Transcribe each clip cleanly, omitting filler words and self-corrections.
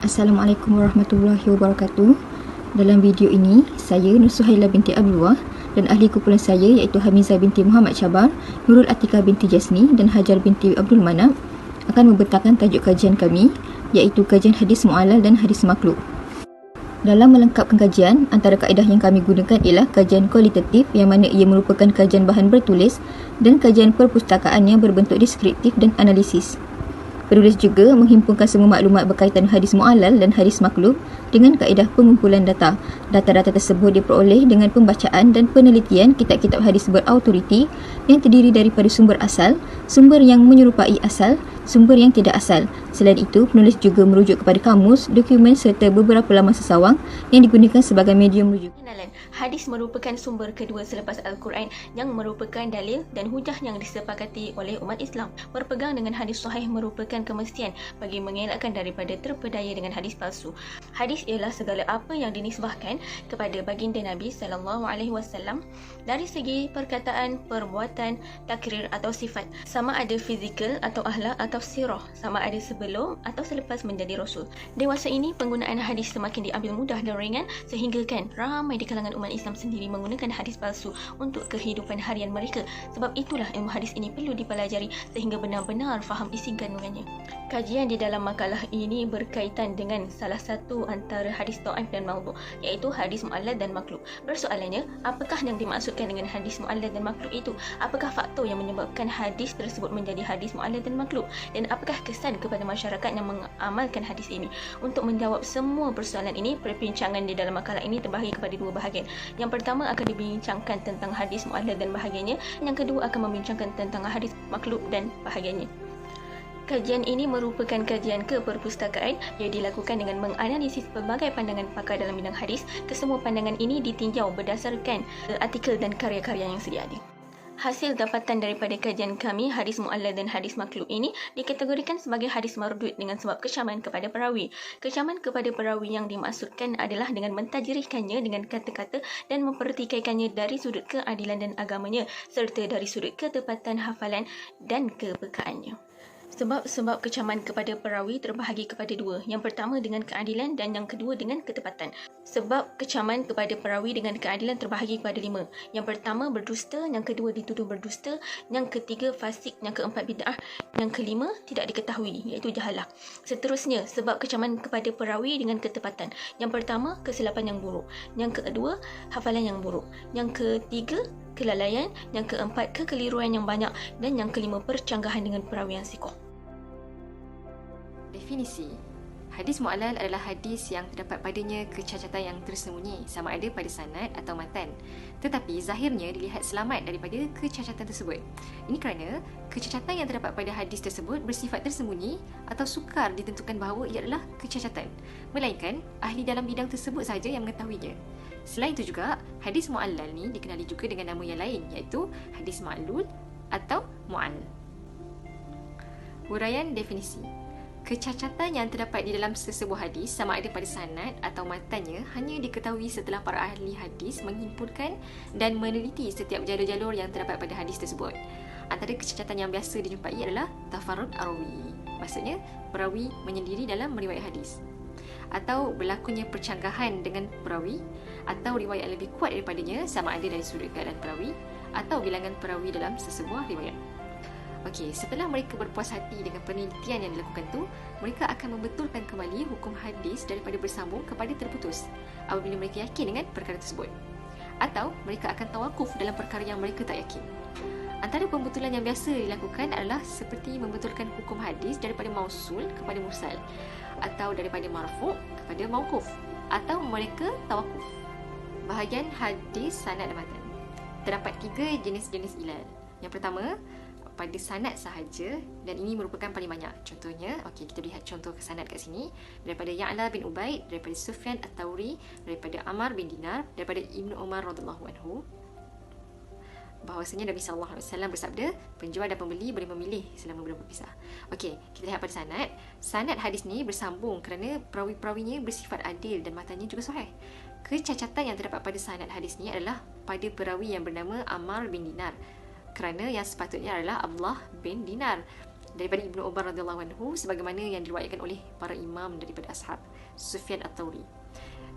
Assalamualaikum warahmatullahi wabarakatuh. Dalam video ini, saya Nur Suhaila binti Abdullah dan ahli kumpulan saya iaitu Hamizah binti Muhammad Syabar, Nurul Atika binti Jasni dan Hajar binti Abdul Manap akan membentangkan tajuk kajian kami iaitu kajian hadis mu'allal dan hadis maklub. Dalam melengkapkan kajian, antara kaedah yang kami gunakan ialah kajian kualitatif yang mana ia merupakan kajian bahan bertulis dan kajian perpustakaan yang berbentuk deskriptif dan analisis. Penulis juga menghimpunkan semua maklumat berkaitan hadis mu'allal dan hadis maklub dengan kaedah pengumpulan data. Data-data tersebut diperoleh dengan pembacaan dan penelitian kitab-kitab hadis berautoriti yang terdiri daripada sumber asal, sumber yang menyerupai asal, sumber yang tidak asal. Selain itu, penulis juga merujuk kepada kamus, dokumen serta beberapa laman sesawang yang digunakan sebagai medium rujuk. Hadis merupakan sumber kedua selepas Al-Quran yang merupakan dalil dan hujah yang disepakati oleh umat Islam. Berpegang dengan hadis sahih merupakan kemestian bagi mengelakkan daripada terpedaya dengan hadis palsu. Hadis ialah segala apa yang dinisbahkan kepada baginda Nabi SAW dari segi perkataan, perbuatan, takrir atau sifat, sama ada fizikal atau akhlak atau sirah, sama ada sebelum atau selepas menjadi rasul. Dewasa ini penggunaan hadis semakin diambil mudah dan ringan sehingga ramai di kalangan umat Islam sendiri menggunakan hadis palsu untuk kehidupan harian mereka. Sebab itulah ilmu hadis ini perlu dipelajari sehingga benar-benar faham isi kandungannya. Kajian di dalam makalah ini berkaitan dengan salah satu antara hadis dhaif dan maudhu, iaitu hadis mu'allal dan maklub. Persoalannya, apakah yang dimaksudkan dengan hadis mu'allal dan maklub itu? Apakah faktor yang menyebabkan hadis tersebut menjadi hadis mu'allal dan maklub? Dan apakah kesan kepada masyarakat yang mengamalkan hadis ini? Untuk menjawab semua persoalan ini, perbincangan di dalam makalah ini terbahagi kepada dua bahagian. Yang pertama akan dibincangkan tentang hadis mu'allal dan bahagiannya. Yang kedua akan membincangkan tentang hadis maklub dan bahagiannya. Kajian ini merupakan kajian ke perpustakaan yang dilakukan dengan menganalisis pelbagai pandangan pakar dalam bidang hadis. Kesemua pandangan ini ditinjau berdasarkan artikel dan karya-karya yang sedia ada. Hasil dapatan daripada kajian kami, hadis mu'allal dan hadis maklub ini dikategorikan sebagai hadis mardud dengan sebab kecaman kepada perawi. Kecaman kepada perawi yang dimaksudkan adalah dengan mentajrihkannya dengan kata-kata dan mempertikaikannya dari sudut keadilan dan agamanya serta dari sudut ketepatan hafalan dan kepekaannya. Sebab-sebab kecaman kepada perawi terbahagi kepada dua. Yang pertama dengan keadilan dan yang kedua dengan ketepatan. Sebab kecaman kepada perawi dengan keadilan terbahagi kepada 5. Yang pertama berdusta, yang kedua dituduh berdusta, yang ketiga fasik, yang keempat bid'ah, yang kelima tidak diketahui iaitu jahalah. Seterusnya sebab kecaman kepada perawi dengan ketepatan. Yang pertama kesilapan yang buruk, yang kedua hafalan yang buruk, yang ketiga kelalaian, yang keempat kekeliruan yang banyak dan yang kelima percanggahan dengan perawi yang sikoh. Definisi. Hadis mu'allal adalah hadis yang terdapat padanya kecacatan yang tersembunyi sama ada pada sanad atau matan, tetapi zahirnya dilihat selamat daripada kecacatan tersebut. Ini kerana kecacatan yang terdapat pada hadis tersebut bersifat tersembunyi atau sukar ditentukan bahawa ia adalah kecacatan, melainkan ahli dalam bidang tersebut sahaja yang mengetahuinya. Selain itu juga, hadis mu'allal ni dikenali juga dengan nama yang lain iaitu hadis ma'lul atau mu'all. Huraian definisi. Kecacatan yang terdapat di dalam sesebuah hadis sama ada pada sanad atau matannya hanya diketahui setelah para ahli hadis menghimpunkan dan meneliti setiap jalur-jalur yang terdapat pada hadis tersebut. Antara kecacatan yang biasa dijumpai adalah tafarrud ar-rawi. Maksudnya, perawi menyendiri dalam meriwayat hadis, atau berlakunya percanggahan dengan perawi, atau riwayat lebih kuat daripadanya sama ada dari sudut keadaan perawi atau bilangan perawi dalam sesebuah riwayat. Okey, setelah mereka berpuas hati dengan penelitian yang dilakukan tu, mereka akan membetulkan kembali hukum hadis daripada bersambung kepada terputus apabila mereka yakin dengan perkara tersebut, atau mereka akan tawakuf dalam perkara yang mereka tak yakin. Antara pembetulan yang biasa dilakukan adalah seperti membetulkan hukum hadis daripada mausul kepada mursal, atau daripada marfu' kepada mauquf, atau mereka tawakuf. Bahagian hadis sanad dan matan. Terdapat 3 jenis-jenis ilal. Yang pertama, pada sanad sahaja, dan ini merupakan paling banyak. Contohnya, okey, kita lihat contoh ke sanad kat sini. Daripada Ya'la bin Ubaid, daripada Sufyan At-Tawri, daripada Ammar bin Dinar, daripada Ibnu Umar radhiyallahu anhu, bahawasanya Nabi SAW bersabda, penjual dan pembeli boleh memilih selama bulan berpisah. Okey, kita lihat pada sanad. Sanad hadis ni bersambung kerana perawi-perawinya bersifat adil dan matanya juga sahih. Kecacatan yang terdapat pada sanad hadis ni adalah pada perawi yang bernama Ammar bin Dinar, kerana yang sepatutnya adalah Abdullah bin Dinar. daripada Ibnu Umar radhiyallahu anhu, sebagaimana yang diriwayatkan oleh para imam daripada ashab Sufyan Ats-Tsauri.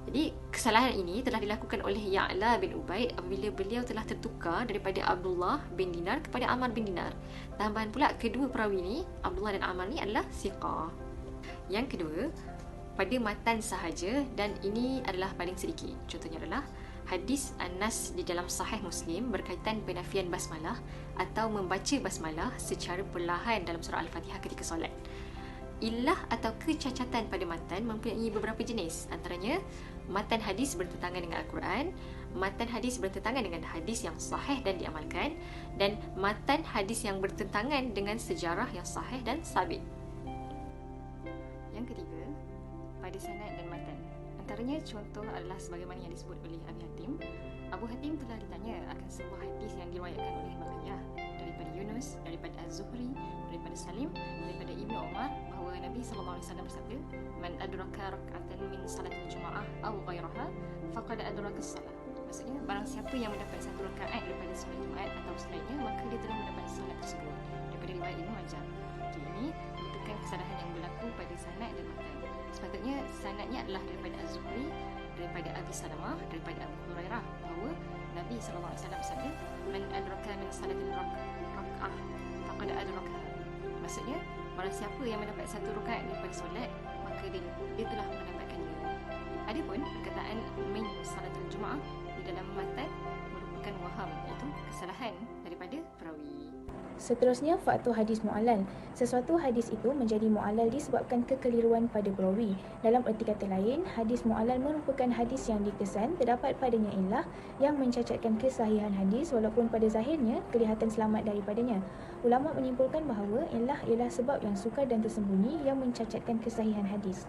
Jadi kesalahan ini telah dilakukan oleh Ya'la bin Ubaid apabila beliau telah tertukar daripada Abdullah bin Dinar kepada Ammar bin Dinar. Tambahan pula kedua perawi ni, Abdullah dan Ammar ni adalah siqah. Yang kedua, pada matan sahaja, dan ini adalah paling sedikit. Contohnya adalah hadis Anas di dalam Sahih Muslim berkaitan penafian basmalah atau membaca basmalah secara perlahan dalam surah Al-Fatihah ketika solat. Illah atau kecacatan pada matan mempunyai beberapa jenis. Antaranya, matan hadis bertentangan dengan Al-Quran, matan hadis bertentangan dengan hadis yang sahih dan diamalkan, dan matan hadis yang bertentangan dengan sejarah yang sahih dan sabit. Yang ketiga, pada sanad dan matan. Antaranya contoh adalah sebagaimana yang disebut oleh Abi Hatim. Abu Hatim telah ditanya akan sebuah hadis yang diriwayatkan oleh Baqiyah daripada Yunus, daripada Az-Zuhri, daripada Salim, daripada Ibnu Umar, bahawa Nabi SAW bersabda, "Man adraka rak'atan min salatil jumu'ah aw ghairaha faqad adraka as-salah." Maksudnya, barang siapa yang mendapat satu rakaat daripada solat Jumaat atau selainnya, maka dia telah mendapat solat tersebut. Daripada riwayat Ibnu Majah. Ini merupakan kesalahan yang berlaku pada sanad dan matan. Sepatutnya sanadnya adalah daripada Az-Zuhri, daripada Abi Salamah, daripada Abu Hurairah, bahawa Nabi SAW bersabda, "Man adraka min salatil rak'ah faqad adraka." Maksudnya, barang siapa yang mendapat satu rakaat daripada solat, maka dia telah mendapatkannya. Adapun perkataan min salatul Jumaah di dalam matan merupakan waham, iaitu kesalahan daripada perawi. Seterusnya, faktor hadis mu'allal. Sesuatu hadis itu menjadi mu'allal disebabkan kekeliruan pada perawi. Dalam erti kata lain, hadis mu'allal merupakan hadis yang dikesan terdapat padanya illah yang mencacatkan kesahihan hadis walaupun pada zahirnya kelihatan selamat daripadanya. Ulama menyimpulkan bahawa illah ialah sebab yang sukar dan tersembunyi yang mencacatkan kesahihan hadis.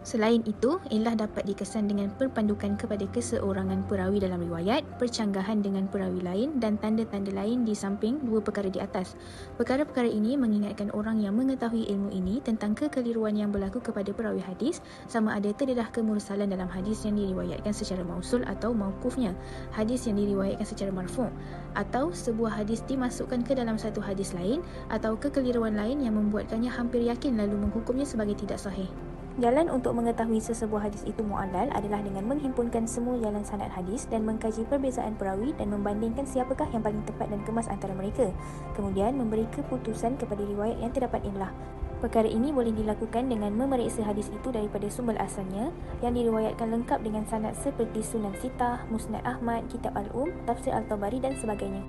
Selain itu, illah dapat dikesan dengan perpandukan kepada keseorangan perawi dalam riwayat, percanggahan dengan perawi lain dan tanda-tanda lain di samping dua perkara di atas. Perkara-perkara ini mengingatkan orang yang mengetahui ilmu ini tentang kekeliruan yang berlaku kepada perawi hadis, sama ada terdedah kemursalan dalam hadis yang diriwayatkan secara mausul atau mauqufnya, hadis yang diriwayatkan secara marfu', atau sebuah hadis dimasukkan ke dalam satu hadis lain, atau kekeliruan lain yang membuatkannya hampir yakin lalu menghukumnya sebagai tidak sahih. Jalan untuk mengetahui sesebuah hadis itu mu'allal adalah dengan menghimpunkan semua jalan sanad hadis dan mengkaji perbezaan perawi dan membandingkan siapakah yang paling tepat dan kemas antara mereka. Kemudian memberi keputusan kepada riwayat yang terdapat illah. Perkara ini boleh dilakukan dengan memeriksa hadis itu daripada sumber asalnya yang diriwayatkan lengkap dengan sanad seperti Sunan Sitah, Musnad Ahmad, Kitab Tafsir Al-Tabari dan sebagainya.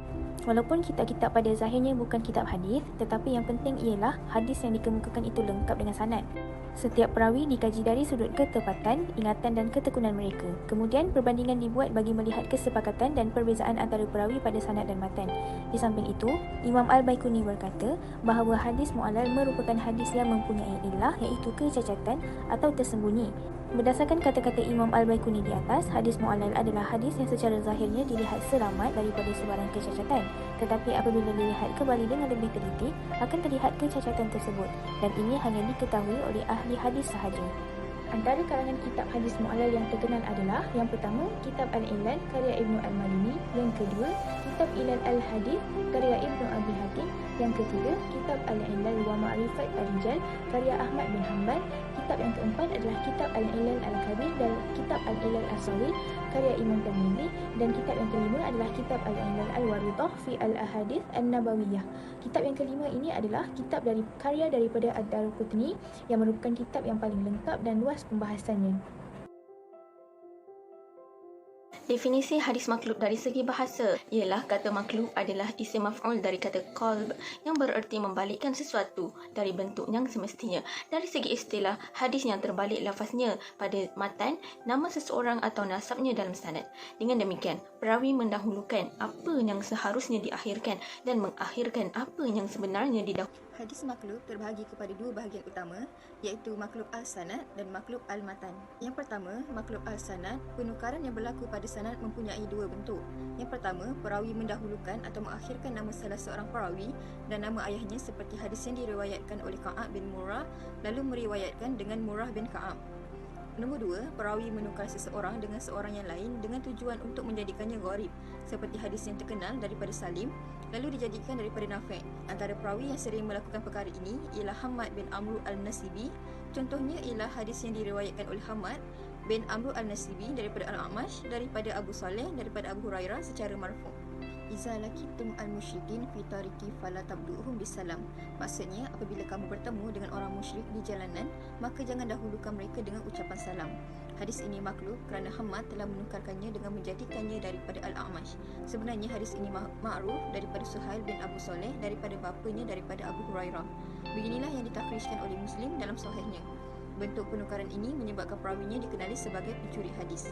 Walaupun kitab-kitab pada zahirnya bukan kitab hadis, tetapi yang penting ialah hadis yang dikemukakan itu lengkap dengan sanad. Setiap perawi dikaji dari sudut ketepatan, ingatan dan ketekunan mereka. Kemudian perbandingan dibuat bagi melihat kesepakatan dan perbezaan antara perawi pada sanad dan matan. Di samping itu, Imam Al-Baiquni berkata bahawa hadis mu'allal merupakan hadis yang mempunyai illah, iaitu kecacatan atau tersembunyi. Berdasarkan kata-kata Imam Al-Baiquni di atas, hadis mu'allal adalah hadis yang secara zahirnya dilihat selamat daripada sebarang kecacatan. Tetapi apabila dilihat kembali dengan lebih teliti, akan terlihat kecacatan tersebut, dan ini hanya diketahui oleh ahli hadis sahaja. Antara kalangan kitab hadis mu'allal yang terkenal adalah yang pertama, Kitab Al-Ilal karya Ibnu Al-Malini, yang kedua, Kitab Ilal Al-Hadith karya Ibnu Abi Hatim, yang ketiga, Kitab Al-Ilal wa Ma'rifat Ar-Rijal karya Ahmad bin Hanbal, kitab yang keempat adalah Kitab Al-Ilal Al-Kabir dan Kitab Al-Ilal As-Saghir karya Imam Tirmidzi, dan kitab yang kelima adalah Kitab Al-Ilal Al-Waridah fi Al-Ahadith An-Nabawiyah. Kitab yang kelima ini adalah kitab dari karya daripada Ad-Darqutni yang merupakan kitab yang paling lengkap dan luas pembahasannya. Definisi hadis maklub dari segi bahasa ialah kata maklub adalah isim maf'ul dari kata qalb yang bererti membalikkan sesuatu dari bentuk yang semestinya. Dari segi istilah, hadis yang terbalik lafaznya pada matan, nama seseorang atau nasabnya dalam sanad. Dengan demikian, perawi mendahulukan apa yang seharusnya diakhirkan dan mengakhirkan apa yang sebenarnya didahulukan. Hadis maklub terbahagi kepada dua bahagian utama, iaitu maklub al-sanad dan maklub al-matan. Yang pertama, maklub al-sanad, penukaran yang berlaku pada sanad mempunyai dua bentuk. Yang pertama, perawi mendahulukan atau mengakhirkan nama salah seorang perawi dan nama ayahnya seperti hadis yang diriwayatkan oleh Ka'ab bin Murrah lalu meriwayatkan dengan Murrah bin Ka'ab. Nombor 2, perawi menukar seseorang dengan seorang yang lain dengan tujuan untuk menjadikannya gharib, seperti hadis yang terkenal daripada Salim lalu dijadikan daripada Nafi'. Antara perawi yang sering melakukan perkara ini ialah Hammad bin Amr al-Nasibi. Contohnya ialah hadis yang diriwayatkan oleh Hammad bin Amr al-Nasibi daripada Al-A'mash daripada Abu Saleh daripada Abu Hurairah secara marfu'. Iza lakitum al-musyrikin fi tariqi fala tabdu'uhum bisalam. Maksudnya, apabila kamu bertemu dengan orang musyrik di jalanan, maka jangan dahulukan mereka dengan ucapan salam. Hadis ini maklub kerana Hammad telah menukarkannya dengan menjadikannya daripada Al-A'mash. Sebenarnya hadis ini ma'ruf daripada Suhail bin Abu Saleh daripada bapanya daripada Abu Hurairah. Beginilah yang ditakhrijkan oleh Muslim dalam sahihnya. Bentuk penukaran ini menyebabkan perawinya dikenali sebagai pencuri hadis.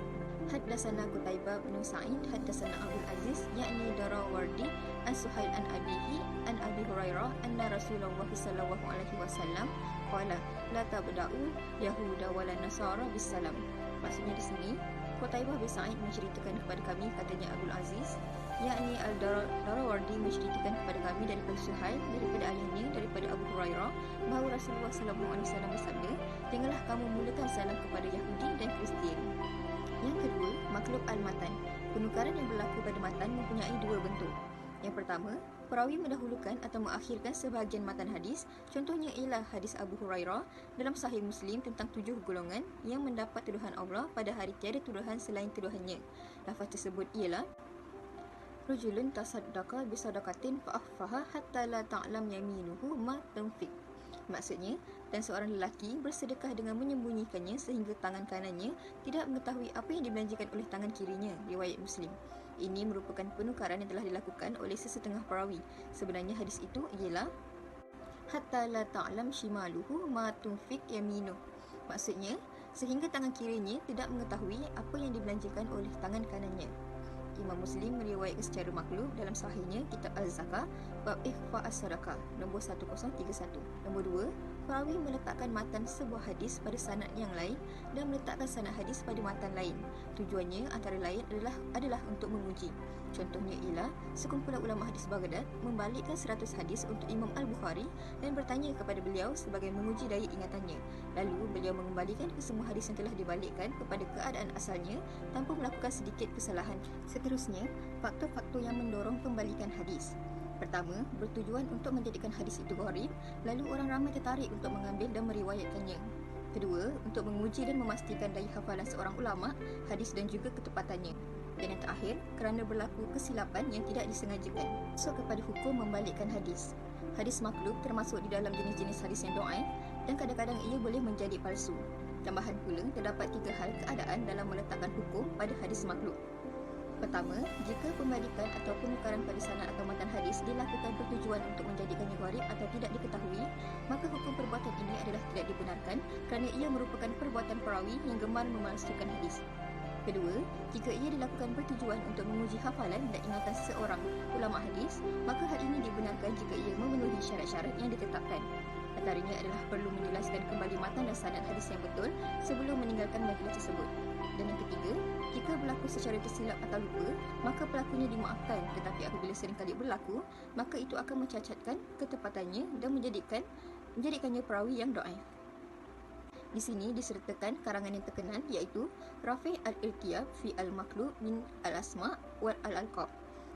Haddatsana Qutaibah bin Sa'id haddatsana Abdul Aziz yakni Darawardi an Suhail an abihi an Abi Hurairah anna Rasulullah sallallahu alaihi wasallam qala la tabda'u yahuda wala nasara bisalam. Maksudnya di sini Qutaibah bin Sa'id menceritakan kepada kami, katanya Abdul Aziz, yakni Al-Darawardi menceritakan kepada kami daripada Suhail daripada ayahnya daripada Abu Hurairah bahawa Rasulullah sallallahu alaihi wasallam bersabda, janganlah kamu mulakan salam kepada Yahudi dan Kristian. Yang kedua, maklub al-matan. Penukaran yang berlaku pada matan mempunyai dua bentuk. Yang pertama, perawi mendahulukan atau mengakhirkan sebahagian matan hadis. Contohnya ialah hadis Abu Hurairah dalam Sahih Muslim tentang 7 golongan yang mendapat tuduhan Allah pada hari tiada tuduhan selain tuduhannya. Lafaz tersebut ialah rajulun tasaddaqa bisadaqatin fa'akhfaha hatta la ta'lam yaminuhu ma tunfiq. Maksudnya, dan seorang lelaki bersedekah dengan menyembunyikannya sehingga tangan kanannya tidak mengetahui apa yang dibelanjakan oleh tangan kirinya. Riwayat Muslim. Ini merupakan penukaran yang telah dilakukan oleh sesetengah perawi. Sebenarnya hadis itu ialah hatta la ta'lam shimaluhu ma tunfiq yaminuh. Maksudnya, sehingga tangan kirinya tidak mengetahui apa yang dibelanjakan oleh tangan kanannya. Imam Muslim meriwayatkan secara maklub dalam sahihnya kitab Al-Zakah bab ikhfa as-sadaqah nombor 1031. Nombor 2, perawi meletakkan matan sebuah hadis pada sanad yang lain dan meletakkan sanad hadis pada matan lain. Tujuannya antara lain adalah untuk menguji. Contohnya ialah sekumpulan ulama hadis Baghdad membalikkan 100 hadis untuk Imam Al-Bukhari dan bertanya kepada beliau sebagai menguji daya ingatannya. Lalu beliau mengembalikan kesemua hadis yang telah dibalikkan kepada keadaan asalnya tanpa melakukan sedikit kesalahan. Seterusnya, faktor-faktor yang mendorong pembalikan hadis. Pertama, bertujuan untuk menjadikan hadis itu gharib, lalu orang ramai tertarik untuk mengambil dan meriwayatkannya. Kedua, untuk menguji dan memastikan daya hafalan seorang ulama, hadis dan juga ketepatannya. Dan yang terakhir, kerana berlaku kesilapan yang tidak disengajakan. So, kepada hukum membalikkan hadis. Hadis maklub termasuk di dalam jenis-jenis hadis yang dhaif dan kadang-kadang ia boleh menjadi palsu. Tambahan pula, terdapat 3 hal keadaan dalam meletakkan hukum pada hadis maklub. Pertama, jika pembalikan atau penukaran pada sanad atau matan hadis dilakukan bertujuan untuk menjadikannya gharib atau tidak diketahui, maka hukum perbuatan ini adalah tidak dibenarkan kerana ia merupakan perbuatan perawi yang gemar memalsukan hadis. Kedua, jika ia dilakukan bertujuan untuk menguji hafalan dan ingatan seorang ulama hadis, maka hal ini dibenarkan jika ia memenuhi syarat-syarat yang ditetapkan. Antaranya adalah perlu menjelaskan kembali matan dan sanad hadis yang betul sebelum meninggalkan majlis tersebut. Dan yang ketiga, jika berlaku secara tersilap atau lupa, maka pelakunya dimaafkan, tetapi apabila seringkali berlaku, maka itu akan mencacatkan ketepatannya dan menjadikannya perawi yang dhaif. Di sini disertakan karangan yang terkenal iaitu Rafi' al-Irtiyab fi al-Maklub min al-Asma' wal al-Alqab,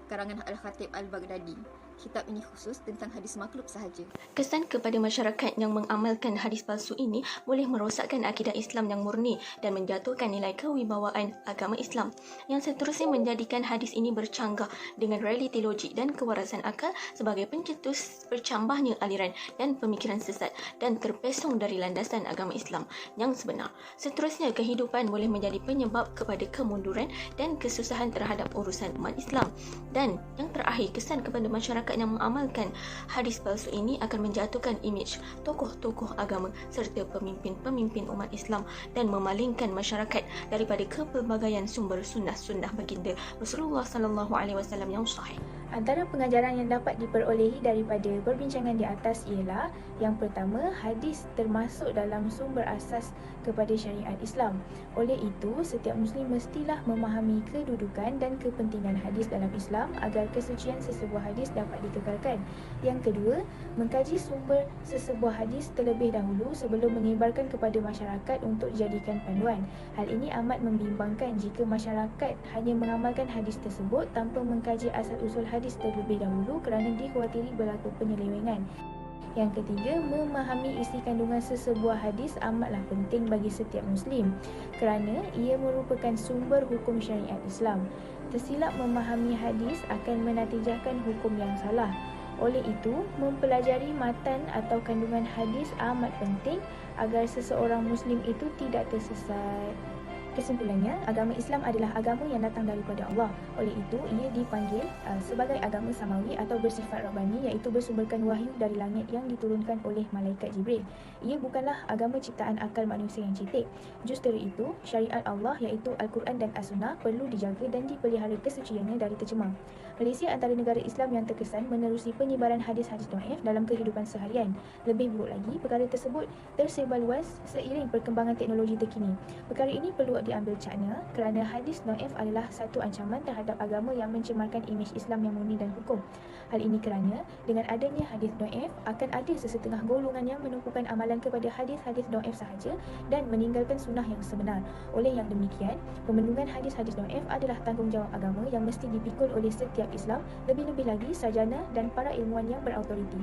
karangan Al-Khatib al-Baghdadi. Kitab ini khusus tentang hadis maklub sahaja. Kesan kepada masyarakat yang mengamalkan hadis palsu ini boleh merosakkan akidah Islam yang murni dan menjatuhkan nilai kewibawaan agama Islam. Yang seterusnya menjadikan hadis ini bercanggah dengan realiti logik dan kewarasan akal sebagai pencetus bercambahnya aliran dan pemikiran sesat dan terpesong dari landasan agama Islam yang sebenar. Seterusnya, kehidupan boleh menjadi penyebab kepada kemunduran dan kesusahan terhadap urusan umat Islam. Dan yang terakhir, kesan kepada masyarakat yang mengamalkan hadis palsu ini akan menjatuhkan imej tokoh-tokoh agama serta pemimpin-pemimpin umat Islam dan memalingkan masyarakat daripada kepelbagaian sumber sunnah-sunnah baginda Rasulullah sallallahu alaihi wasallam yang sahih. Antara pengajaran yang dapat diperolehi daripada perbincangan di atas ialah yang pertama, hadis termasuk dalam sumber asas kepada syariat Islam. Oleh itu, setiap Muslim mestilah memahami kedudukan dan kepentingan hadis dalam Islam agar kesucian sesebuah hadis dapat dikekalkan. Yang kedua, mengkaji sumber sesebuah hadis terlebih dahulu sebelum menyebarkan kepada masyarakat untuk dijadikan panduan. Hal ini amat membimbangkan jika masyarakat hanya mengamalkan hadis tersebut tanpa mengkaji asal-usul hadis terlebih dahulu kerana dikhawatiri berlaku penyelewengan. Yang ketiga, memahami isi kandungan sesebuah hadis amatlah penting bagi setiap Muslim kerana ia merupakan sumber hukum syariat Islam. Tersilap memahami hadis akan menatijahkan hukum yang salah. Oleh itu, mempelajari matan atau kandungan hadis amat penting agar seseorang Muslim itu tidak tersesat. Kesimpulannya, agama Islam adalah agama yang datang daripada Allah. Oleh itu, ia dipanggil sebagai agama samawi atau bersifat rabbani, iaitu bersumberkan wahyu dari langit yang diturunkan oleh malaikat Jibril. Ia bukanlah agama ciptaan akal manusia yang cetek. Justru itu, syariat Allah iaitu Al-Quran dan As-Sunnah perlu dijaga dan dipelihara kesuciannya dari tercemar. Malaysia antara negara Islam yang terkesan menerusi penyebaran hadis-hadis dhaif dalam kehidupan seharian. Lebih buruk lagi, perkara tersebut tersebar luas seiring perkembangan teknologi terkini. Perkara ini perlu diambil cakna kerana hadis dhaif adalah satu ancaman terhadap agama yang mencemarkan imej Islam yang murni dan hukum. Hal ini kerana dengan adanya hadis dhaif akan ada sesetengah golongan yang menumpukan amalan kepada hadis-hadis dhaif sahaja dan meninggalkan sunnah yang sebenar. Oleh yang demikian, pembenungan hadis-hadis dhaif adalah tanggungjawab agama yang mesti dipikul oleh setiap Islam, lebih-lebih lagi sarjana dan para ilmuwan yang berautoriti.